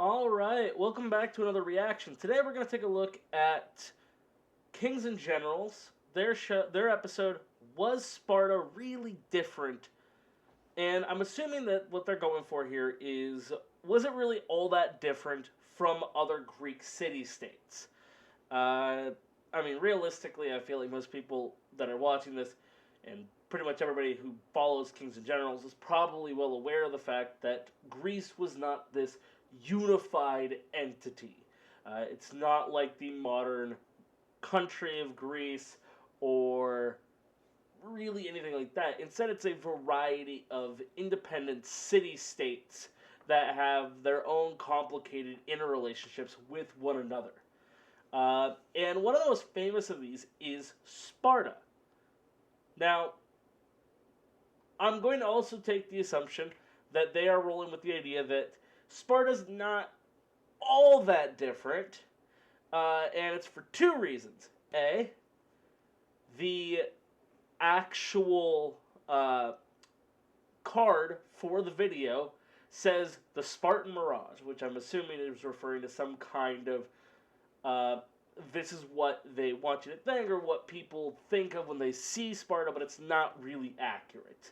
Alright, welcome back to another reaction. Today we're going to take a look at Kings and Generals. Their episode, Was Sparta Really Different? And I'm assuming that what they're going for here is, was it really all that different from other Greek city-states? Realistically, I feel like most people that are watching this, and pretty much everybody who follows Kings and Generals, is probably well aware of the fact that Greece was not this unified entity. It's not like the modern country of Greece or really anything like that. Instead, it's a variety of independent city-states that have their own complicated interrelationships with one another. And one of the most famous of these is Sparta. Now, I'm going to also take the assumption that they are rolling with the idea that Sparta's not all that different, and it's for two reasons. A, the actual card for the video says the Spartan Mirage, which I'm assuming is referring to some kind of this is what they want you to think, or what people think of when they see Sparta, but it's not really accurate.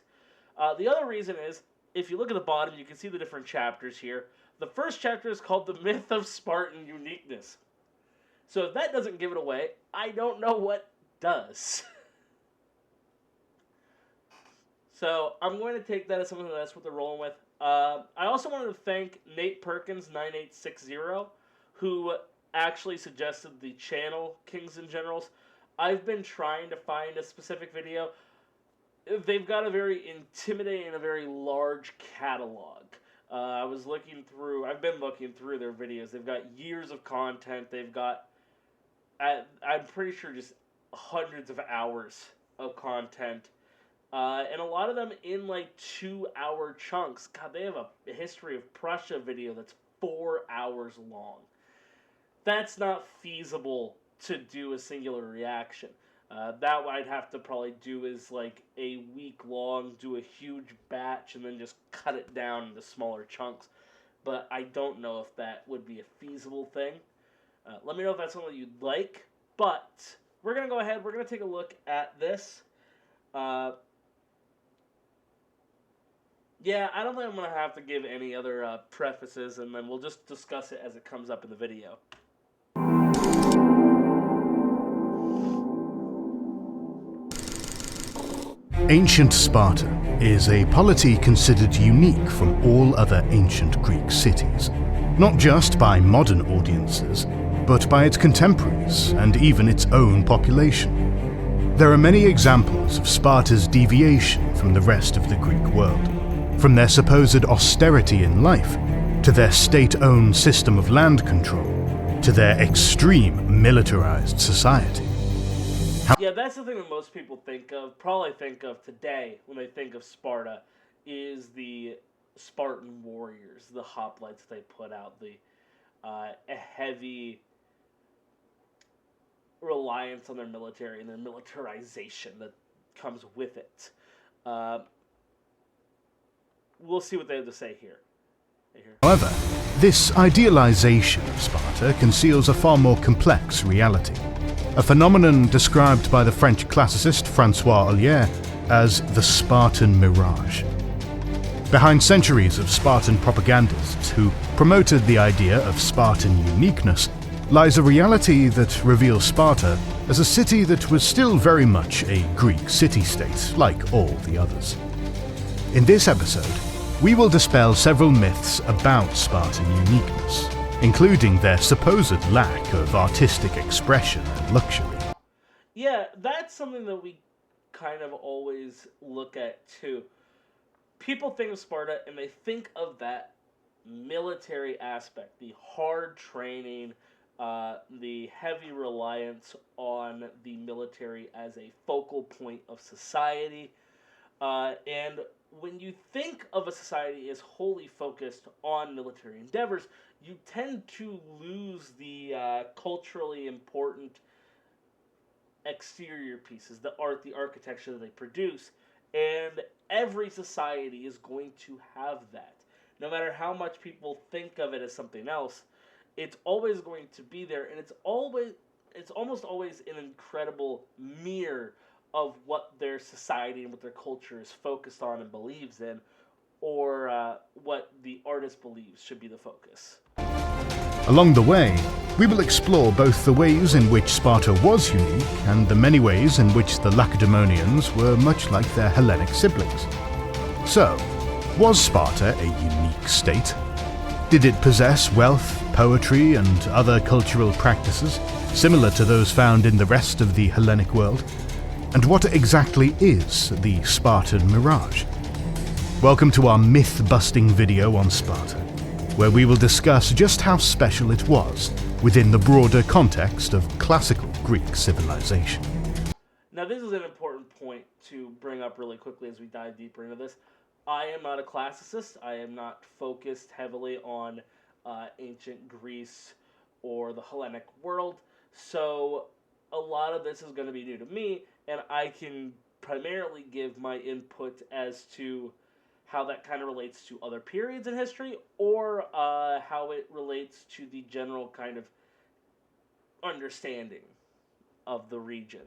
The other reason is, if you look at the bottom, you can see the different chapters here. The first chapter is called The Myth of Spartan Uniqueness. So if that doesn't give it away, I don't know what does. So I'm going to take that as something that's what they're rolling with. I also wanted to thank Nate Perkins 9860, who actually suggested the channel Kings and Generals. I've been trying to find a specific video. They've got a very intimidating and a very large catalog. I've been looking through their videos. They've got years of content. They've got, I'm pretty sure, just hundreds of hours of content. And a lot of them in like 2-hour chunks. God, they have a history of Prussia video that's 4 hours long. That's not feasible to do a singular reaction. That I'd have to probably do is like a week long, do a huge batch, and then just cut it down into smaller chunks. But I don't know if that would be a feasible thing. Let me know if that's something you'd like. But we're going to go ahead. We're going to take a look at this. Yeah, I don't think I'm going to have to give any other prefaces, and then we'll just discuss it as it comes up in the video. Ancient Sparta is a polity considered unique from all other ancient Greek cities, not just by modern audiences, but by its contemporaries and even its own population. There are many examples of Sparta's deviation from the rest of the Greek world, from their supposed austerity in life, to their state-owned system of land control, to their extreme militarized society. Yeah, that's the thing that most people probably think of today when they think of Sparta, is the Spartan warriors, the hoplites they put out, the a heavy reliance on their military and their militarization that comes with it. We'll see what they have to say here. However, this idealization of Sparta conceals a far more complex reality, a phenomenon described by the French classicist François Ollier as the Spartan mirage. Behind centuries of Spartan propagandists who promoted the idea of Spartan uniqueness lies a reality that reveals Sparta as a city that was still very much a Greek city-state like all the others. In this episode, we will dispel several myths about Spartan uniqueness, including their supposed lack of artistic expression and luxury. Yeah, that's something that we kind of always look at too. People think of Sparta and they think of that military aspect, the hard training, the heavy reliance on the military as a focal point of society, and when you think of a society as wholly focused on military endeavors, you tend to lose the culturally important exterior pieces, the art, the architecture that they produce. And every society is going to have that. no matter how much people think of it as something else, it's always going to be there, and it's almost always an incredible mirror of what their society and what their culture is focused on and believes in, or what the artist believes should be the focus. Along the way, we will explore both the ways in which Sparta was unique and the many ways in which the Lacedaemonians were much like their Hellenic siblings. So, was Sparta a unique state? Did it possess wealth, poetry, and other cultural practices similar to those found in the rest of the Hellenic world? And what exactly is the Spartan mirage? Welcome to our myth-busting video on Sparta, where we will discuss just how special it was within the broader context of classical Greek civilization. Now, this is an important point to bring up really quickly as we dive deeper into this. I am not a classicist. I am not focused heavily on ancient Greece or the Hellenic world, so a lot of this is going to be new to me, and I can primarily give my input as to how that kind of relates to other periods in history, or how it relates to the general kind of understanding of the region.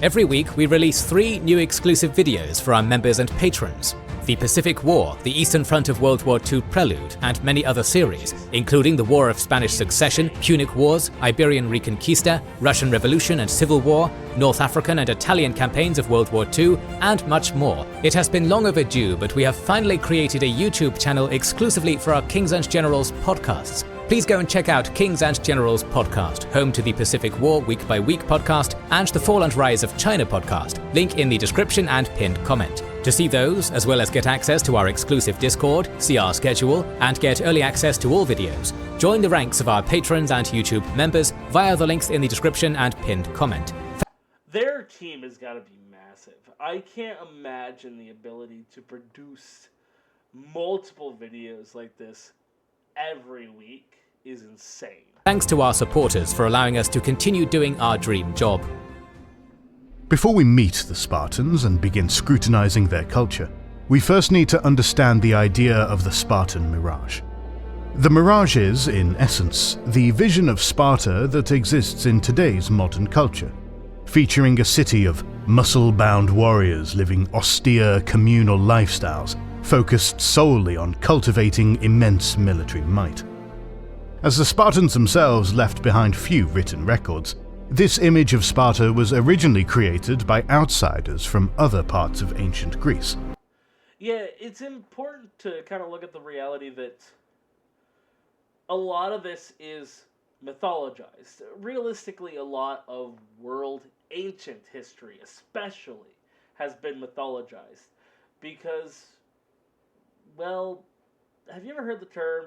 Every week we release 3 new exclusive videos for our members and patrons. The Pacific War, the Eastern Front of World War II Prelude, and many other series, including the War of Spanish Succession, Punic Wars, Iberian Reconquista, Russian Revolution and Civil War, North African and Italian campaigns of World War II, and much more. It has been long overdue, but we have finally created a YouTube channel exclusively for our Kings and Generals podcasts. Please go and check out Kings and Generals podcast, home to the Pacific War Week by Week podcast and the Fall and Rise of China podcast, link in the description and pinned comment. To see those, as well as get access to our exclusive Discord, see our schedule, and get early access to all videos, join the ranks of our patrons and YouTube members via the links in the description and pinned comment. Their team has got to be massive. I can't imagine the ability to produce multiple videos like this every week is insane. Thanks to our supporters for allowing us to continue doing our dream job. Before we meet the Spartans and begin scrutinizing their culture, we first need to understand the idea of the Spartan mirage. The mirage is, in essence, the vision of Sparta that exists in today's modern culture, featuring a city of muscle-bound warriors living austere communal lifestyles focused solely on cultivating immense military might. As the Spartans themselves left behind few written records, this image of Sparta was originally created by outsiders from other parts of ancient Greece. Yeah, it's important to kind of look at the reality that a lot of this is mythologized. Realistically, a lot of world ancient history, especially, has been mythologized because, well, have you ever heard the term,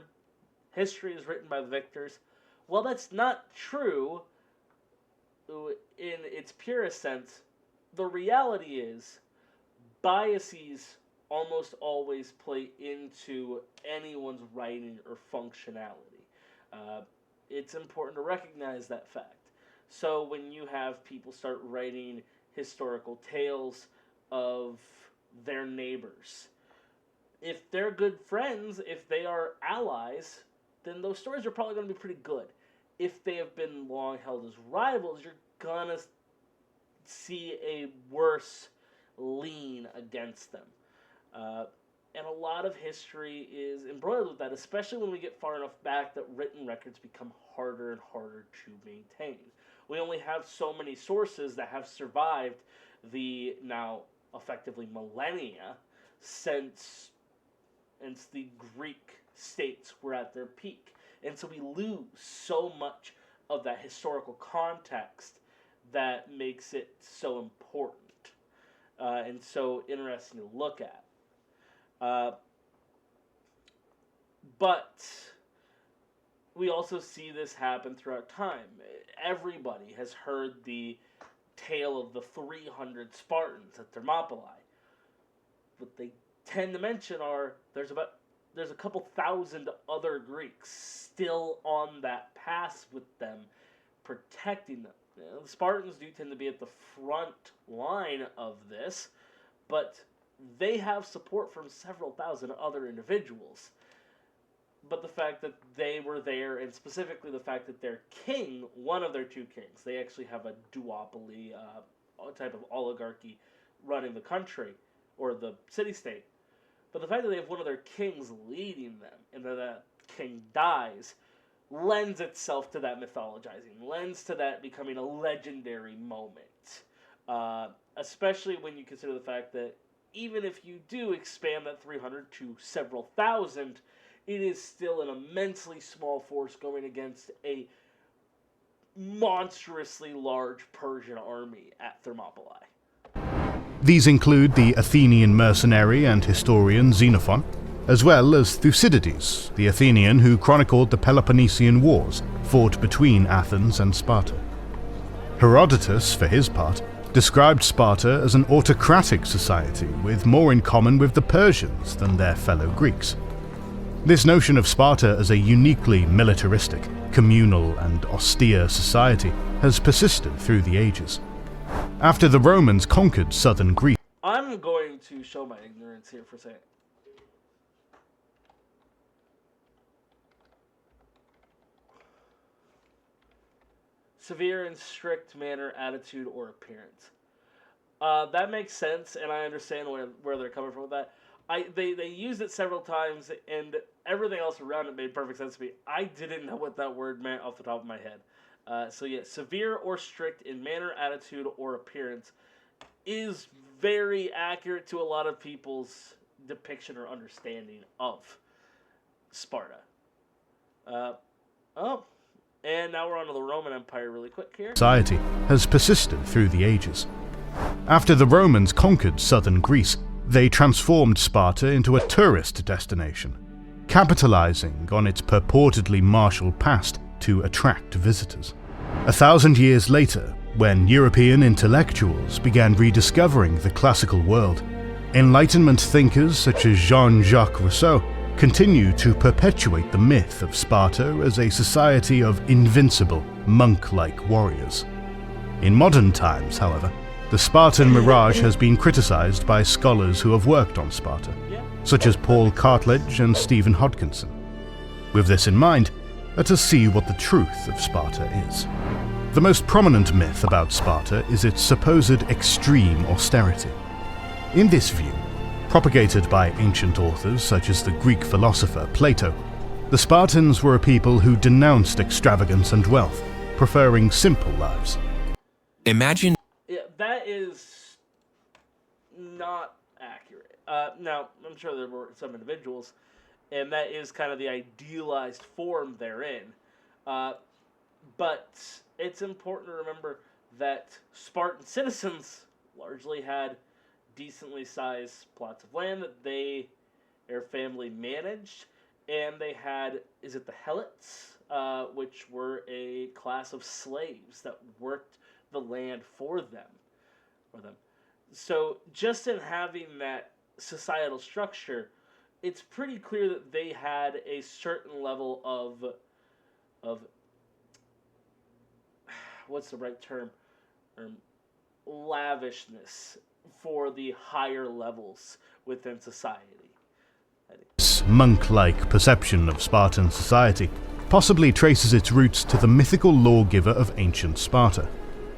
history is written by the victors? Well, that's not true in its purest sense. The reality is, biases almost always play into anyone's writing or functionality. It's important to recognize that fact. So when you have people start writing historical tales of their neighbors, if they're good friends, if they are allies, then those stories are probably going to be pretty good. If they have been long held as rivals, you're going to see a worse lean against them. And a lot of history is embroiled with that, especially when we get far enough back that written records become harder and harder to maintain. We only have so many sources that have survived the now effectively millennia since the Greek states were at their peak. And so we lose so much of that historical context that makes it so important and so interesting to look at. But we also see this happen throughout time. Everybody has heard the tale of the 300 Spartans at Thermopylae. What they tend to mention are there's a couple thousand other Greeks still on that pass with them, protecting them. You know, the Spartans do tend to be at the front line of this, but they have support from several thousand other individuals. but the fact that they were there, and specifically the fact that their king, one of their two kings, they actually have a duopoly type of oligarchy running the country, or the city-state. But the fact that they have one of their kings leading them, and that king dies, lends itself to that mythologizing, lends to that becoming a legendary moment. Especially when you consider the fact that even if you do expand that 300 to several thousand, it is still an immensely small force going against a monstrously large Persian army at Thermopylae. These include the Athenian mercenary and historian Xenophon, as well as Thucydides, the Athenian who chronicled the Peloponnesian Wars fought between Athens and Sparta. Herodotus, for his part, described Sparta as an autocratic society with more in common with the Persians than their fellow Greeks. This notion of Sparta as a uniquely militaristic, communal, and austere society has persisted through the ages. After the Romans conquered southern Greece, I'm going to show my ignorance here for a second. Severe and strict manner, attitude, or appearance. That makes sense, and I understand where they're coming from with that. They used it several times, and everything else around it made perfect sense to me. I didn't know what that word meant off the top of my head. So yeah, severe or strict in manner, attitude, or appearance is very accurate to a lot of people's depiction or understanding of Sparta. And now we're on to the Roman Empire really quick here. Society has persisted through the ages. After the Romans conquered southern Greece, they transformed Sparta into a tourist destination, capitalizing on its purportedly martial past to attract visitors. 1,000 years later, when European intellectuals began rediscovering the classical world, Enlightenment thinkers such as Jean-Jacques Rousseau continue to perpetuate the myth of Sparta as a society of invincible, monk-like warriors. In modern times, however, the Spartan mirage has been criticized by scholars who have worked on Sparta, such as Paul Cartledge and Stephen Hodkinson. With this in mind, let us see what the truth of Sparta is. The most prominent myth about Sparta is its supposed extreme austerity. In this view, propagated by ancient authors such as the Greek philosopher Plato, the Spartans were a people who denounced extravagance and wealth, preferring simple lives. Imagine. Yeah, that is not accurate. Now, I'm sure there were some individuals, and that is kind of the idealized form therein. But it's important to remember that Spartan citizens largely had decently sized plots of land that their family managed, and they had, is it the helots, which were a class of slaves that worked the land for them. So just in having that societal structure, it's pretty clear that they had a certain level of what's the right term? Lavishness for the higher levels within society. This monk-like perception of Spartan society possibly traces its roots to the mythical lawgiver of ancient Sparta,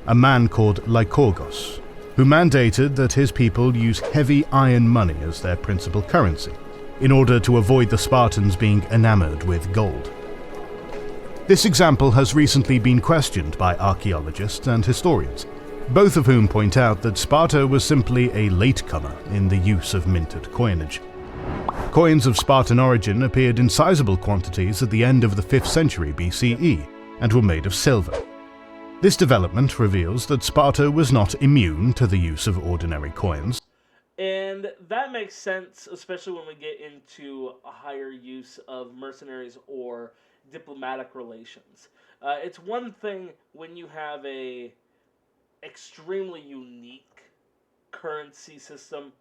a man called Lycurgus, who mandated that his people use heavy iron money as their principal currency, in order to avoid the Spartans being enamored with gold. This example has recently been questioned by archaeologists and historians, both of whom point out that Sparta was simply a latecomer in the use of minted coinage. Coins of Spartan origin appeared in sizable quantities at the end of the 5th century BCE and were made of silver. This development reveals that Sparta was not immune to the use of ordinary coins. And that makes sense, especially when we get into a higher use of mercenaries or diplomatic relations. It's one thing when you have a extremely unique currency system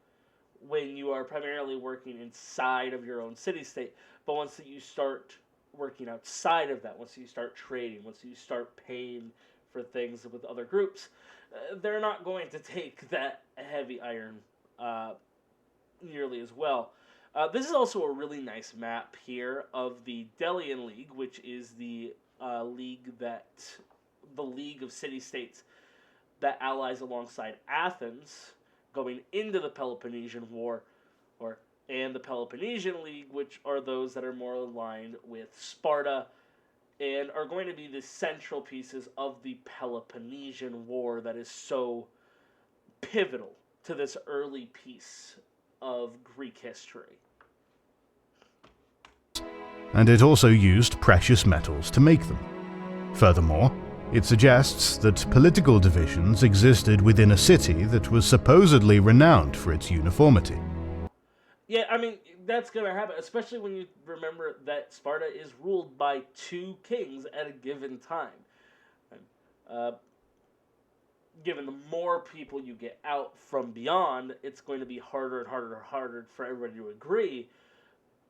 when you are primarily working inside of your own city-state, but once you start working outside of that, once you start trading, once you start paying for things with other groups, they're not going to take that heavy iron nearly as well. This is also a really nice map here of the Delian League, which is the league of city-states that allies alongside Athens going into the Peloponnesian War, and the Peloponnesian League, which are those that are more aligned with Sparta and are going to be the central pieces of the Peloponnesian War that is so pivotal to this early piece of Greek history. And it also used precious metals to make them. Furthermore, it suggests that political divisions existed within a city that was supposedly renowned for its uniformity. Yeah, I mean, that's going to happen, especially when you remember that Sparta is ruled by 2 kings at a given time. Given the more people you get out from beyond, it's going to be harder and harder and harder for everybody to agree.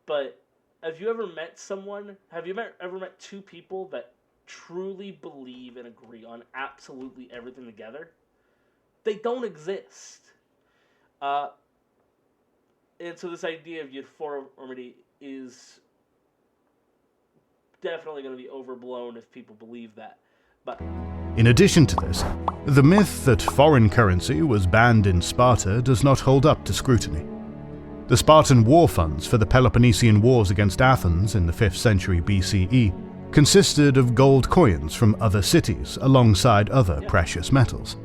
But have you ever met someone, ever met 2 people that truly believe and agree on absolutely everything together? They don't exist. And so this idea of uniformity is definitely going to be overblown if people believe that. But in addition to this, the myth that foreign currency was banned in Sparta does not hold up to scrutiny. The Spartan war funds for the Peloponnesian Wars against Athens in the 5th century BCE consisted of gold coins from other cities alongside other precious metals.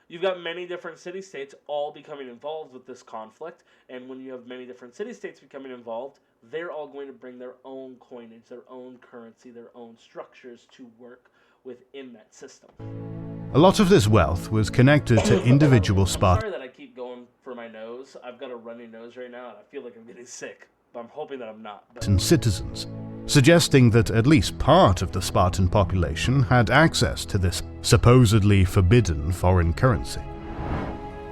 You've got many different city-states all becoming involved with this conflict, and when you have many different city-states becoming involved, they're all going to bring their own coinage, their own currency, their own structures to work within that system. A lot of this wealth was connected to individual I'm Spartans. sorry that I keep going for my nose. I've got a runny nose right now, and I feel like I'm getting sick, but I'm hoping that I'm not. And citizens, suggesting that at least part of the Spartan population had access to this supposedly forbidden foreign currency.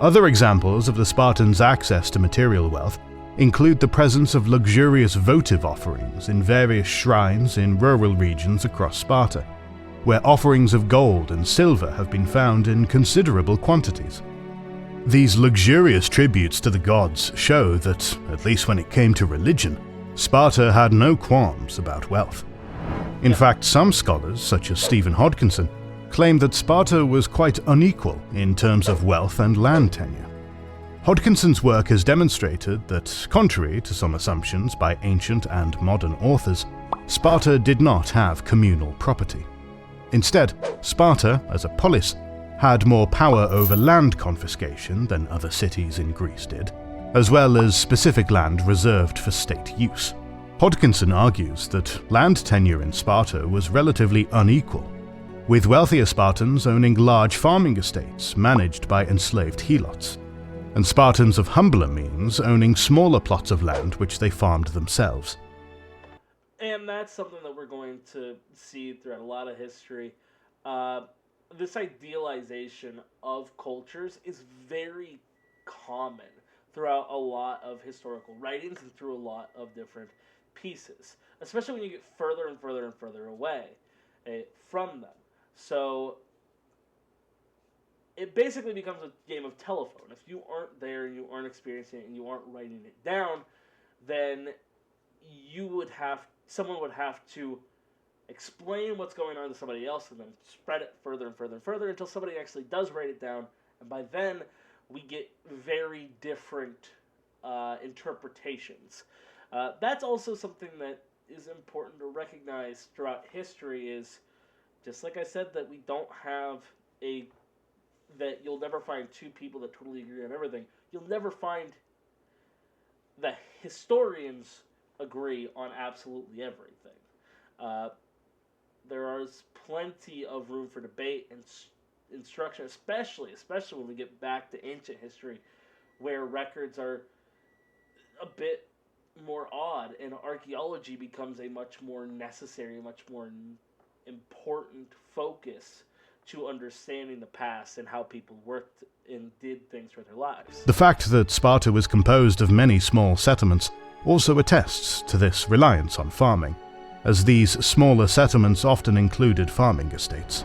Other examples of the Spartans' access to material wealth include the presence of luxurious votive offerings in various shrines in rural regions across Sparta, where offerings of gold and silver have been found in considerable quantities. These luxurious tributes to the gods show that, at least when it came to religion, Sparta had no qualms about wealth. In fact, some scholars, such as Stephen Hodkinson, claim that Sparta was quite unequal in terms of wealth and land tenure. Hodkinson's work has demonstrated that, contrary to some assumptions by ancient and modern authors, Sparta did not have communal property. Instead, Sparta, as a polis, had more power over land confiscation than other cities in Greece did, as well as specific land reserved for state use. Hodkinson argues that land tenure in Sparta was relatively unequal, with wealthier Spartans owning large farming estates managed by enslaved helots, and Spartans of humbler means owning smaller plots of land which they farmed themselves. And that's something that we're going to see throughout a lot of history. This idealization of cultures is very common throughout a lot of historical writings and through a lot of different pieces, especially when you get further and further and further away from them. So it basically becomes a game of telephone. If you aren't there and you aren't experiencing it and you aren't writing it down, then someone would have to explain what's going on to somebody else and then spread it further and further and further until somebody actually does write it down. And by then, we get very different interpretations. That's also something that is important to recognize throughout history is, just like I said, that we don't have that you'll never find 2 people that totally agree on everything. You'll never find that historians agree on absolutely everything. There is plenty of room for debate and instruction, especially when we get back to ancient history, where records are a bit more odd, and archaeology becomes a much more necessary, much more important focus to understanding the past and how people worked and did things for their lives. The fact that Sparta was composed of many small settlements also attests to this reliance on farming, as these smaller settlements often included farming estates.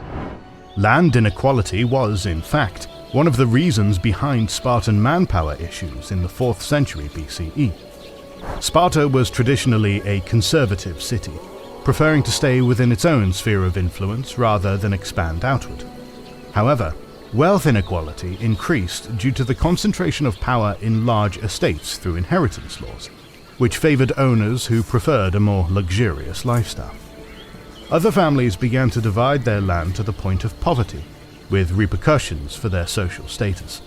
Land inequality was, in fact, one of the reasons behind Spartan manpower issues in the 4th century BCE. Sparta was traditionally a conservative city, preferring to stay within its own sphere of influence rather than expand outward. However, wealth inequality increased due to the concentration of power in large estates through inheritance laws, which favored owners who preferred a more luxurious lifestyle. Other families began to divide their land to the point of poverty, with repercussions for their social status.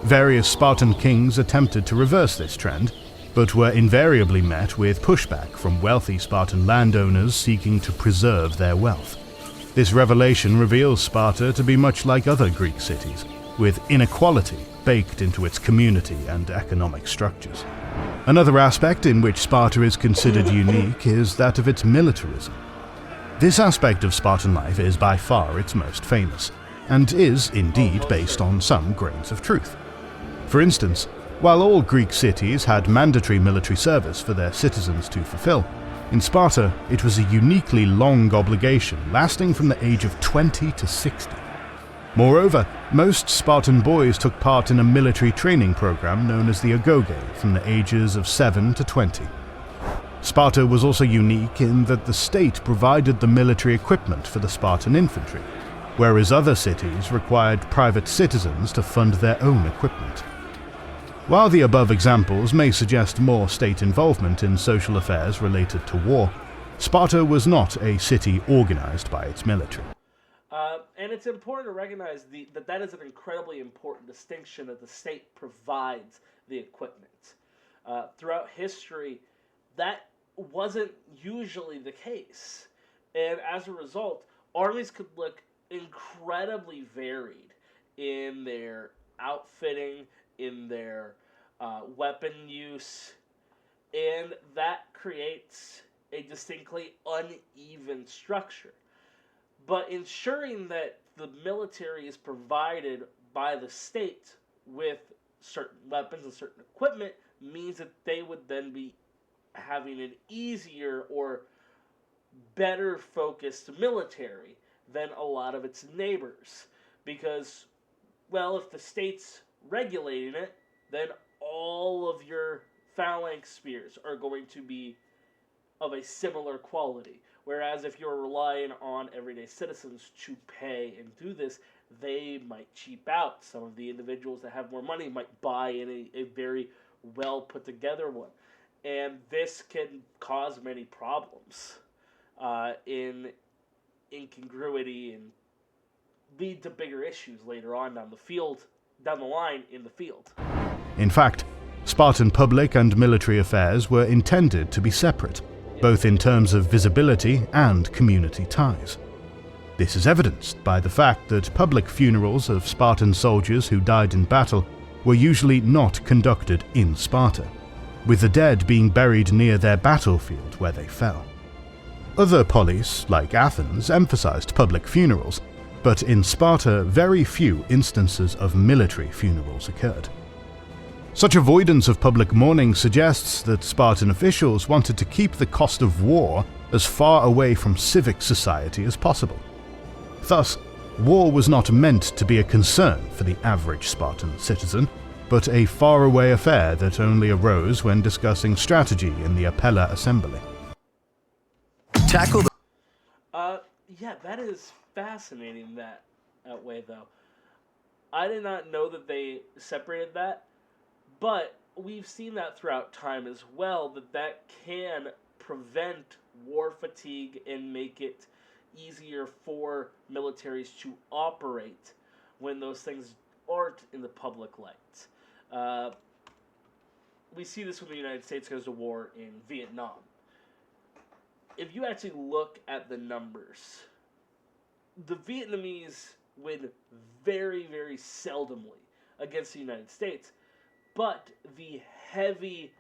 Various Spartan kings attempted to reverse this trend, but were invariably met with pushback from wealthy Spartan landowners seeking to preserve their wealth. This revelation reveals Sparta to be much like other Greek cities, with inequality baked into its community and economic structures. Another aspect in which Sparta is considered unique is that of its militarism. This aspect of Spartan life is by far its most famous, and is indeed based on some grains of truth. For instance, while all Greek cities had mandatory military service for their citizens to fulfill, in Sparta it was a uniquely long obligation lasting from the age of 20 to 60. Moreover, most Spartan boys took part in a military training program known as the agoge from the ages of 7 to 20. Sparta was also unique in that the state provided the military equipment for the Spartan infantry, whereas other cities required private citizens to fund their own equipment. While the above examples may suggest more state involvement in social affairs related to war, Sparta was not a city organized by its military. And it's important to recognize that is an incredibly important distinction, that the state provides the equipment. Throughout history, that wasn't usually the case. And as a result, armies could look incredibly varied in their outfitting, in their weapon use, and that creates a distinctly uneven structure. But ensuring that the military is provided by the state with certain weapons and certain equipment means that they would then be having an easier or better focused military than a lot of its neighbors. Because, well, if the state's regulating it, then all of your phalanx spears are going to be of a similar quality. Whereas if you're relying on everyday citizens to pay and do this, they might cheap out. Some of the individuals that have more money might buy in a very well put together one. And this can cause many problems in incongruity and lead to bigger issues later on down the line in the field. In fact, Spartan public and military affairs were intended to be separate, both in terms of visibility and community ties. This is evidenced by the fact that public funerals of Spartan soldiers who died in battle were usually not conducted in Sparta, with the dead being buried near their battlefield where they fell. Other polis, like Athens, emphasized public funerals, but in Sparta very few instances of military funerals occurred. Such avoidance of public mourning suggests that Spartan officials wanted to keep the cost of war as far away from civic society as possible. Thus, war was not meant to be a concern for the average Spartan citizen, but a faraway affair that only arose when discussing strategy in the Apella assembly. Tackle the... Yeah, that is fascinating that way, though. I did not know that they separated that, but we've seen that throughout time as well, that can prevent war fatigue and make it easier for militaries to operate when those things aren't in the public light. We see this when the United States goes to war in Vietnam. If you actually look at the numbers, the Vietnamese win very, very seldomly against the United States, but the heavy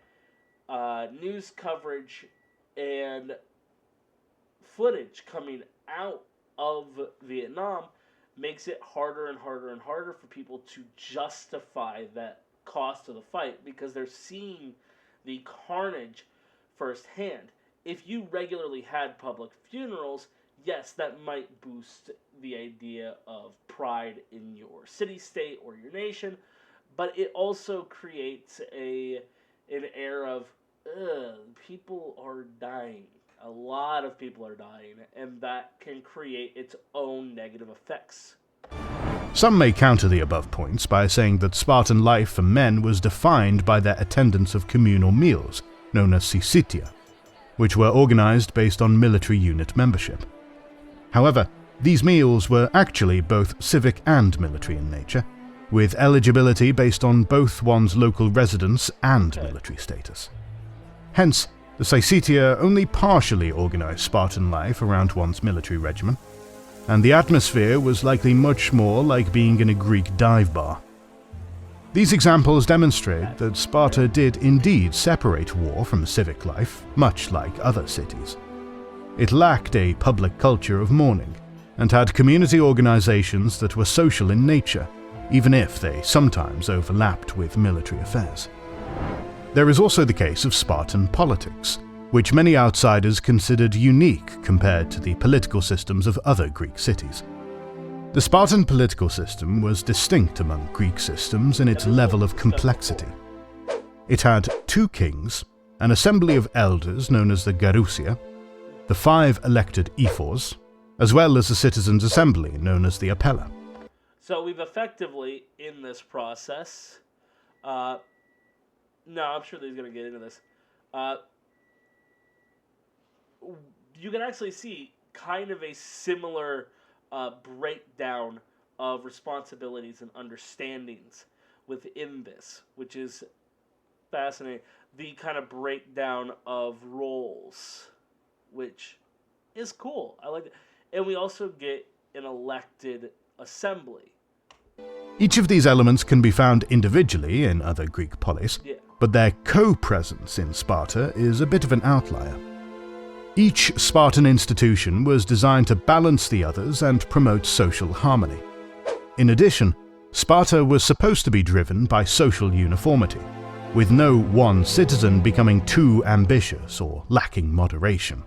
news coverage and footage coming out of Vietnam makes it harder and harder and harder for people to justify that cost of the fight, because they're seeing the carnage firsthand. If you regularly had public funerals, yes, that might boost the idea of pride in your city-state or your nation, but it also creates an air of, people are dying. A lot of people are dying, and that can create its own negative effects. Some may counter the above points by saying that Spartan life for men was defined by their attendance of communal meals, known as syssitia, which were organized based on military unit membership. However, these meals were actually both civic and military in nature, with eligibility based on both one's local residence and military status. Hence, the syssitia only partially organized Spartan life around one's military regimen, and the atmosphere was likely much more like being in a Greek dive bar. These examples demonstrate that Sparta did indeed separate war from civic life, much like other cities. It lacked a public culture of mourning, and had community organizations that were social in nature, even if they sometimes overlapped with military affairs. There is also the case of Spartan politics, which many outsiders considered unique compared to the political systems of other Greek cities. The Spartan political system was distinct among Greek systems in its level of complexity. It had 2 kings, an assembly of elders known as the Gerousia, the 5 elected ephors, as well as a citizens' assembly known as the Apella. So we've effectively, in this process, no, I'm sure that he's going to get into this. You can actually see kind of a similar breakdown of responsibilities and understandings within this, which is fascinating. The kind of breakdown of roles, which is cool. I like it. And we also get an elected assembly. Each of these elements can be found individually in other Greek polis, but their co-presence in Sparta is a bit of an outlier. Each Spartan institution was designed to balance the others and promote social harmony. In addition, Sparta was supposed to be driven by social uniformity, with no one citizen becoming too ambitious or lacking moderation.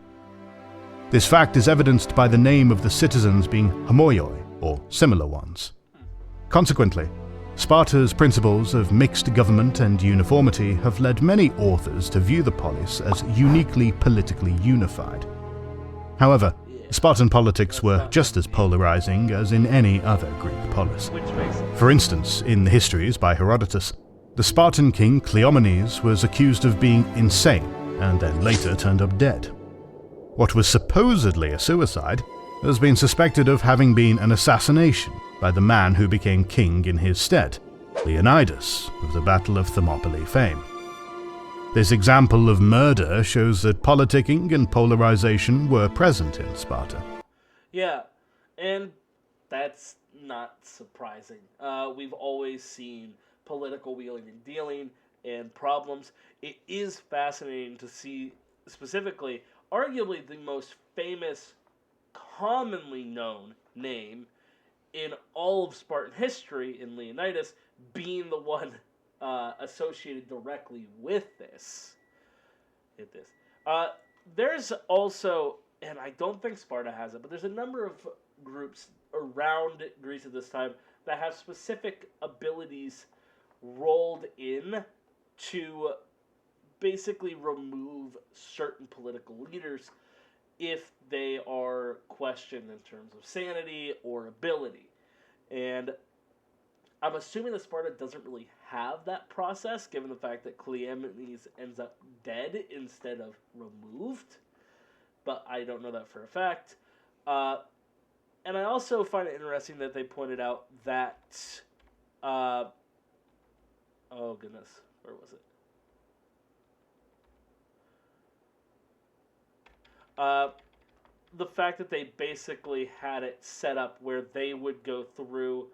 This fact is evidenced by the name of the citizens being homoioi, or similar ones. Consequently, Sparta's principles of mixed government and uniformity have led many authors to view the polis as uniquely politically unified. However, Spartan politics were just as polarizing as in any other Greek polis. For instance, in the histories by Herodotus, the Spartan king Cleomenes was accused of being insane and then later turned up dead. What was supposedly a suicide has been suspected of having been an assassination by the man who became king in his stead, Leonidas of the Battle of Thermopylae fame. This example of murder shows that politicking and polarization were present in Sparta. Yeah, and that's not surprising. We've always seen political wheeling and dealing and problems. It is fascinating to see specifically, arguably the most famous, commonly known name in all of Spartan history in Leonidas being the one associated directly with this. There's also, and I don't think Sparta has it, but there's a number of groups around Greece at this time that have specific abilities rolled in to basically remove certain political leaders if they are questioned in terms of sanity or ability. And I'm assuming that Sparta doesn't really have that process, given the fact that Cleomenes ends up dead instead of removed. But I don't know that for a fact. And I also find it interesting that they pointed out that... oh, goodness. Where was it? The fact that they basically had it set up where they would go through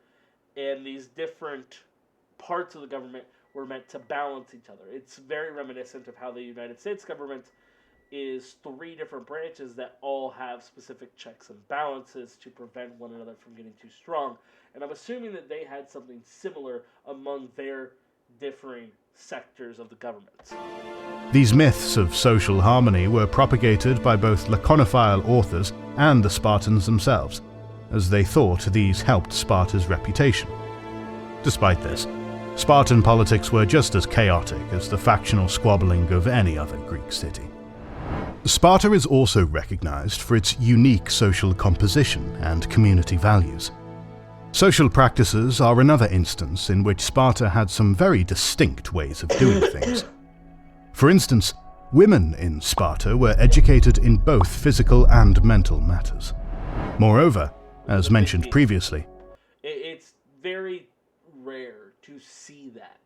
and these different parts of the government were meant to balance each other. It's very reminiscent of how the United States government is 3 different branches that all have specific checks and balances to prevent one another from getting too strong. And I'm assuming that they had something similar among their differing sectors of the government. These myths of social harmony were propagated by both Laconophile authors and the Spartans themselves, as they thought these helped Sparta's reputation. Despite this, Spartan politics were just as chaotic as the factional squabbling of any other Greek city. Sparta is also recognized for its unique social composition and community values. Social practices are another instance in which Sparta had some very distinct ways of doing things. For instance, women in Sparta were educated in both physical and mental matters. Moreover, as mentioned previously, it's very rare to see that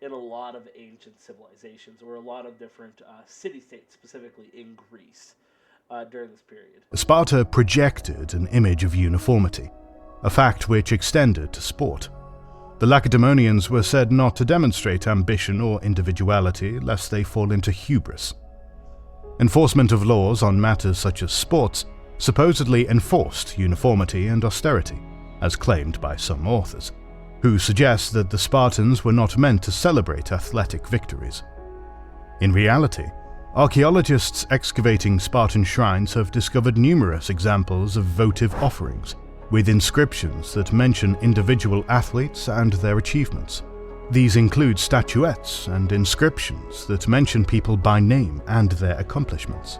in a lot of ancient civilizations or a lot of different city-states, specifically in Greece, during this period. Sparta projected an image of uniformity, a fact which extended to sport. The Lacedaemonians were said not to demonstrate ambition or individuality lest they fall into hubris. Enforcement of laws on matters such as sports supposedly enforced uniformity and austerity, as claimed by some authors, who suggest that the Spartans were not meant to celebrate athletic victories. In reality, archaeologists excavating Spartan shrines have discovered numerous examples of votive offerings, with inscriptions that mention individual athletes and their achievements. These include statuettes and inscriptions that mention people by name and their accomplishments.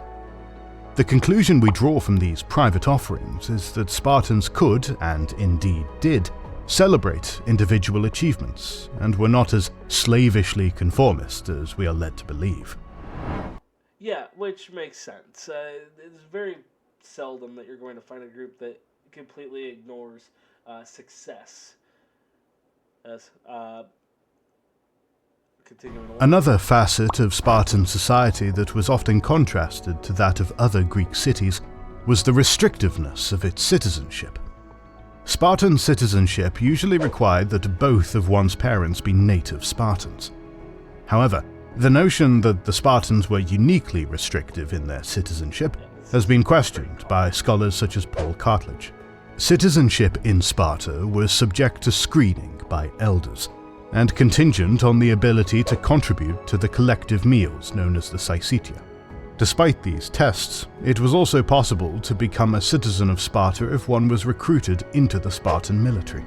The conclusion we draw from these private offerings is that Spartans could, and indeed did, celebrate individual achievements, and were not as slavishly conformist as we are led to believe. Yeah, which makes sense. It's very seldom that you're going to find a group that completely ignores success. Continuing on. Another facet of Spartan society that was often contrasted to that of other Greek cities was the restrictiveness of its citizenship. Spartan citizenship usually required that both of one's parents be native Spartans. However, the notion that the Spartans were uniquely restrictive in their citizenship has been questioned by scholars such as Paul Cartledge. Citizenship in Sparta was subject to screening by elders, and contingent on the ability to contribute to the collective meals known as the Sycetia. Despite these tests, it was also possible to become a citizen of Sparta if one was recruited into the Spartan military.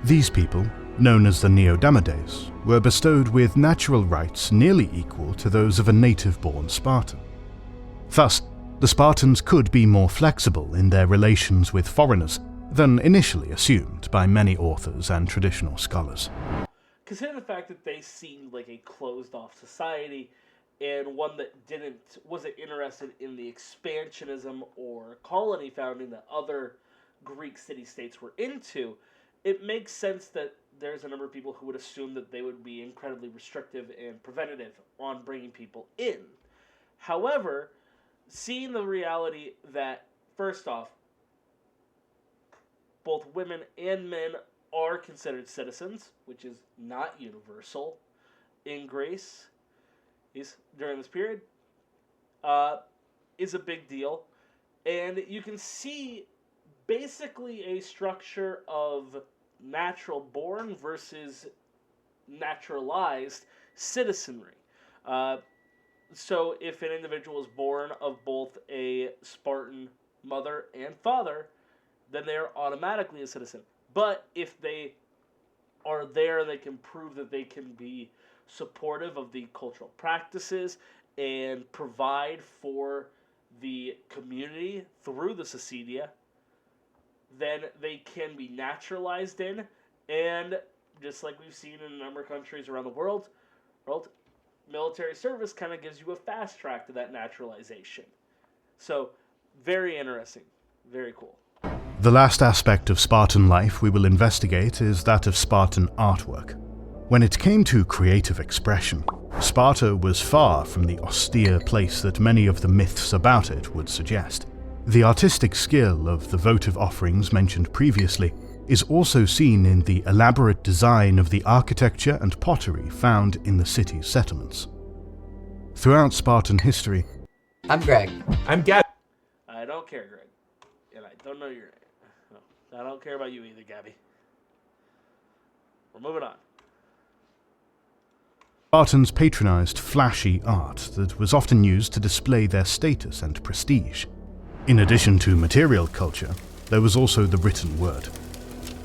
These people, known as the Neodamodes, were bestowed with natural rights nearly equal to those of a native-born Spartan. Thus, the Spartans could be more flexible in their relations with foreigners than initially assumed by many authors and traditional scholars. Considering the fact that they seemed like a closed-off society, and one that wasn't interested in the expansionism or colony founding that other Greek city-states were into, it makes sense that there's a number of people who would assume that they would be incredibly restrictive and preventative on bringing people in. However, seeing the reality that, first off, both women and men are considered citizens, which is not universal in Greece, during this period, is a big deal. And you can see basically a structure of natural born versus naturalized citizenry. So if an individual is born of both a Spartan mother and father, then they are automatically a citizen. But if they are there and they can prove that they can be supportive of the cultural practices and provide for the community through the Sycetia, then they can be naturalized in, and just like we've seen in a number of countries around the world, military service kind of gives you a fast track to that naturalization. So, very interesting. Very cool. The last aspect of Spartan life we will investigate is that of Spartan artwork. When it came to creative expression, Sparta was far from the austere place that many of the myths about it would suggest. The artistic skill of the votive offerings mentioned previously is also seen in the elaborate design of the architecture and pottery found in the city's settlements. Throughout Spartan history, I'm Greg. I'm Gabby. I don't care, Greg. And I don't know your name. No, I don't care about you either, Gabby. We're moving on. Spartans patronized flashy art that was often used to display their status and prestige. In addition to material culture, there was also the written word.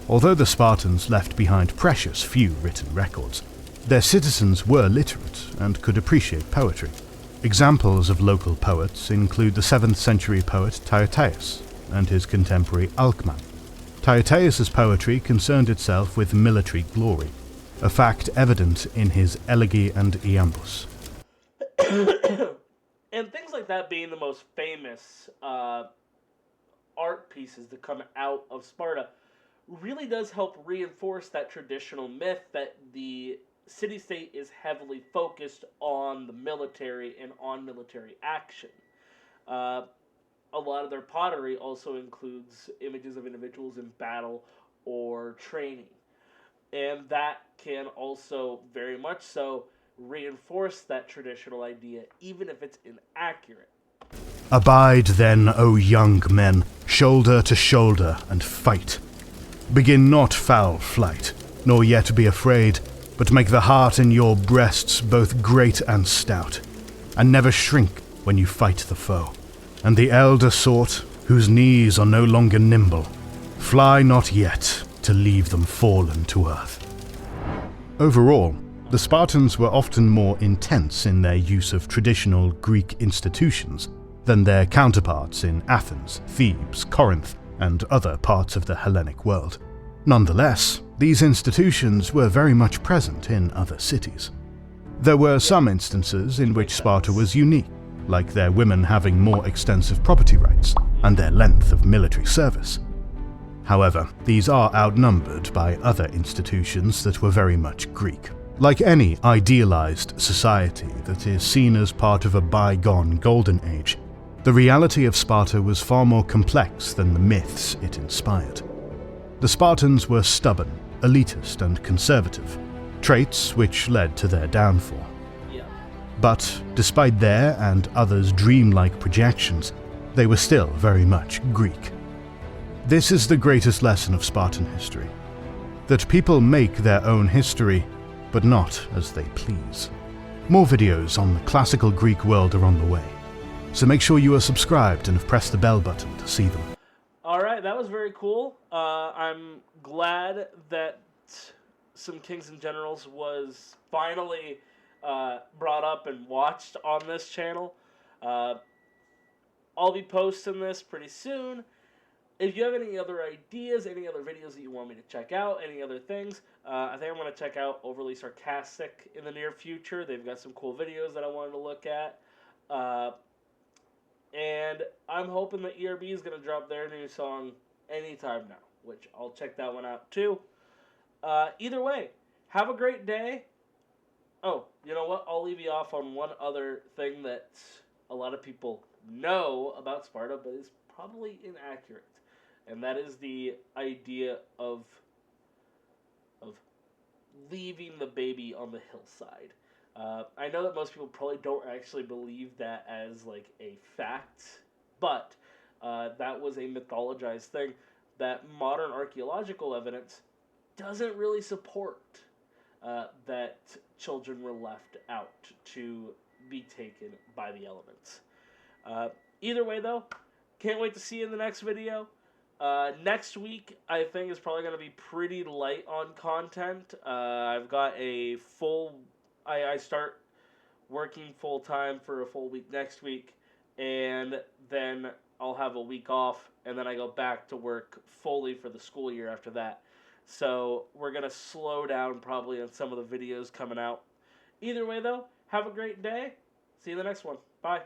Although the Spartans left behind precious few written records, their citizens were literate and could appreciate poetry. Examples of local poets include the 7th century poet Tyrtaeus and his contemporary Alcman. Tyrtaeus' poetry concerned itself with military glory, a fact evident in his Elegy and Iambus. And things like that being the most famous art pieces that come out of Sparta really does help reinforce that traditional myth that the city-state is heavily focused on the military and on military action. A lot of their pottery also includes images of individuals in battle or training. And that can also very much so reinforce that traditional idea, even if it's inaccurate. Abide then, O young men, shoulder to shoulder, and fight. Begin not foul flight, nor yet be afraid, but make the heart in your breasts both great and stout, and never shrink when you fight the foe. And the elder sort, whose knees are no longer nimble, fly not yet to leave them fallen to earth. Overall, the Spartans were often more intense in their use of traditional Greek institutions than their counterparts in Athens, Thebes, Corinth, and other parts of the Hellenic world. Nonetheless, these institutions were very much present in other cities. There were some instances in which Sparta was unique, like their women having more extensive property rights and their length of military service. However, these are outnumbered by other institutions that were very much Greek. Like any idealized society that is seen as part of a bygone golden age, the reality of Sparta was far more complex than the myths it inspired. The Spartans were stubborn, elitist, and conservative, traits which led to their downfall. But despite their and others' dreamlike projections, they were still very much Greek. This is the greatest lesson of Spartan history, that people make their own history, but not as they please. More videos on the classical Greek world are on the way, so make sure you are subscribed and have pressed the bell button to see them. Alright, that was very cool. I'm glad that some Kings and Generals was finally brought up and watched on this channel. I'll be posting this pretty soon. If you have any other ideas, any other videos that you want me to check out, any other things, I think I'm going to check out Overly Sarcastic in the near future. They've got some cool videos that I wanted to look at. And I'm hoping that ERB is going to drop their new song anytime now, which I'll check that one out too. Either way, have a great day. Oh, you know what? I'll leave you off on one other thing that a lot of people know about Sparta, but is probably inaccurate. And that is the idea of leaving the baby on the hillside. I know that most people probably don't actually believe that as like a fact, but that was a mythologized thing that modern archaeological evidence doesn't really support, that children were left out to be taken by the elements. Either way, though, can't wait to see you in the next video. Next week, I think, is probably going to be pretty light on content. I've got a full... I start working full-time for a full week next week, and then I'll have a week off, and then I go back to work fully for the school year after that. So we're going to slow down probably on some of the videos coming out. Either way, though, have a great day. See you in the next one. Bye.